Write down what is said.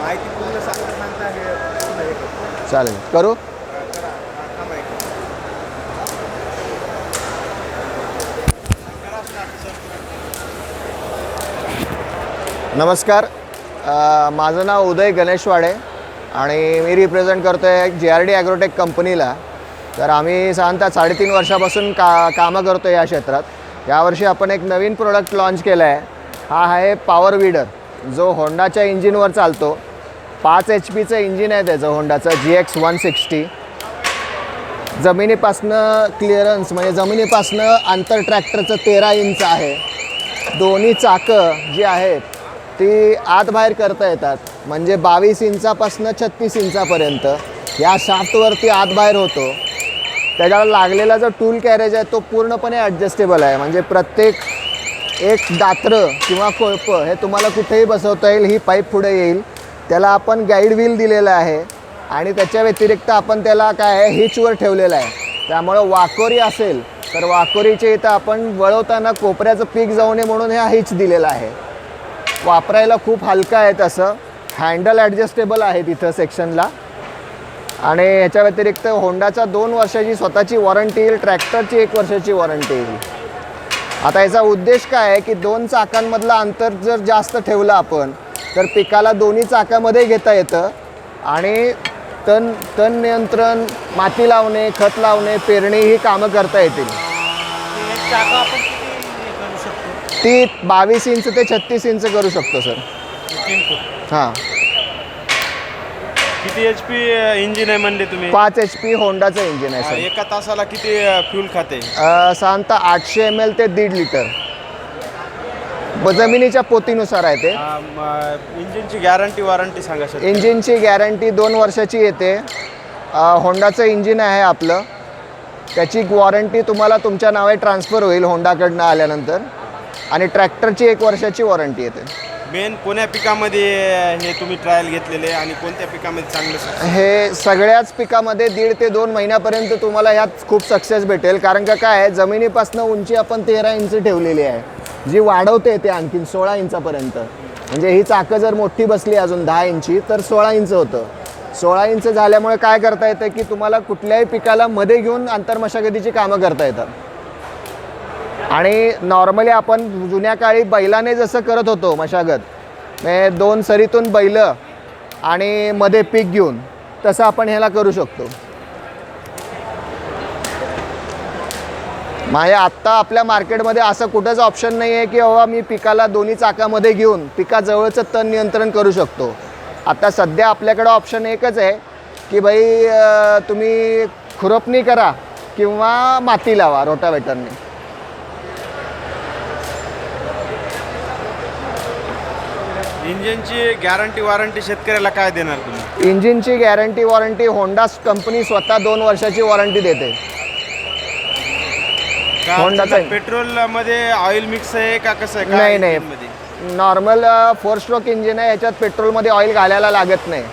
माहिती पूर्ण सांगता हे पूर्ण हे करतो. चालेल, करू. करा. थांबा एक. करा start, sir. नमस्कार, माझं नाव उदय गणेशवाडे आणि मी रिप्रेझेंट करतो आहे JRD ॲग्रोटेक कंपनीला. तर आम्ही साधारणतः 3.5 वर्षापासून कामं करतो या क्षेत्रात. यावर्षी आपण एक नवीन प्रोडक्ट लॉन्च केला आहे. हा आहे पॉवर वीडर, जो होंडाच्या इंजिनवर चालतो. 5 HP इंजिन आहे त्याचं, होंडाचं GX 160. जमिनीपासनं क्लिअरन्स म्हणजे जमिनीपासनं अंतर ट्रॅक्टरचं 13 इंच आहे. दोन्ही चाकं जी आहेत ती आत बाहेर करता येतात, म्हणजे 22 इंचापासनं 36 इंचापर्यंत या शाफ्टवरती आत बाहेर होतो. त्याच्याला लागलेला जो टूल कॅरेज आहे तो पूर्णपणे ॲडजस्टेबल आहे, म्हणजे प्रत्येक एक दात्र किंवा कोळपं हे तुम्हाला कुठेही बसवता येईल. ही पाईप पुढे येईल, त्याला आपण गाईड व्हील दिलेला आहे आणि त्याच्या व्यतिरिक्त आपण त्याला काय आहे हिचवर ठेवलेलं आहे. त्यामुळं वाकोरी असेल तर वाकोरीच्या इथं आपण वळवताना कोपऱ्याचं पीक जाऊ नये म्हणून हा हिच दिलेला आहे. वापरायला खूप हलका आहे. तसं हँडल ॲडजस्टेबल आहे तिथं सेक्शनला. आणि ह्याच्या व्यतिरिक्त होंडाच्या 2 वर्षाची स्वतःची वॉरंटी येईल, ट्रॅक्टरची 1 वर्षाची वॉरंटी येईल. आता याचा उद्देश काय आहे की 2 चाकांमधलं अंतर जर जास्त ठेवलं आपण तर पिकाला दोन्ही चाकामध्ये घेता येतं आणि तण नियंत्रण, माती लावणे, खत लावणे, पेरणी ही कामं करता येतील. एक चाकं आपण किती करू शकतो? ती 22 इंच ते 36 इंच करू शकतो सर. 3 फूट. हां, किती HP इंजिन आहे म्हणले तुम्ही? 5 HP होंडाचं इंजिन आहे सर. एका तासाला किती फ्यूल खाते? साधारणतः 800 ml ते 1.5 लिटर जमिनीच्या पोतीनुसार आहे ते. इंजिनची गॅरंटी वॉरंटी सांगा सर. इंजिनची गॅरंटी 2 वर्षाची येते. होंडाचं इंजिन आहे आपलं, त्याची वॉरंटी तुम्हाला तुमच्या नावे ट्रान्सफर होईल होंडाकडनं आल्यानंतर. आणि ट्रॅक्टरची 1 वर्षाची वॉरंटी येते. मेन कोण्या पिकामध्ये हे तुम्ही ट्रायल घेतलेले आणि कोणत्या पिकामध्ये चांगलं? हे सगळ्याच पिकामध्ये 1.5 ते 2 महिन्यापर्यंत तुम्हाला ह्यात खूप सक्सेस भेटेल. कारण का काय आहे, जमिनीपासून उंची आपण 13 इंच ठेवलेली आहे, जी वाढवते ते आणखीन 16 इंचापर्यंत. म्हणजे ही चाकं जर मोठी बसली अजून 10 इंची तर 16 इंच होतं. 16 इंच झाल्यामुळे काय करता येतं की तुम्हाला कुठल्याही पिकाला मध्ये घेऊन आंतरमशागतीची कामं करता येतात. आणि नॉर्मली आपण जुन्या काळी बैलाने जसं करत होतो मशागत, म्हणजे 2 सरीतून बैल आणि मध्ये पीक घेऊन, तसं आपण ह्याला करू शकतो. म्हणजे आत्ता आपल्या मार्केटमध्ये असं कुठंच ऑप्शन नाही आहे की बाबा मी पिकाला दोन्ही चाकामध्ये घेऊन पिकाजवळचं तण नियंत्रण करू शकतो. आता सध्या आपल्याकडं ऑप्शन एकच आहे की बाई तुम्ही खुरपणी करा किंवा माती लावा रोटावेटरने. इंजिनची गॅरंटी वॉरंटी शेतकऱ्याला काय देणार तुम्ही? इंजिनची गॅरंटी वॉरंटी होंडा कंपनी स्वतः 2 वर्षाची वॉरंटी देते. होंडाचा पेट्रोल मध्ये ऑइल मिक्स आहे का कसं आहे? नाही, नॉर्मल 4 स्ट्रोक इंजिन आहे, ह्याच्यात पेट्रोलमध्ये ऑइल घालायला लागत नाही.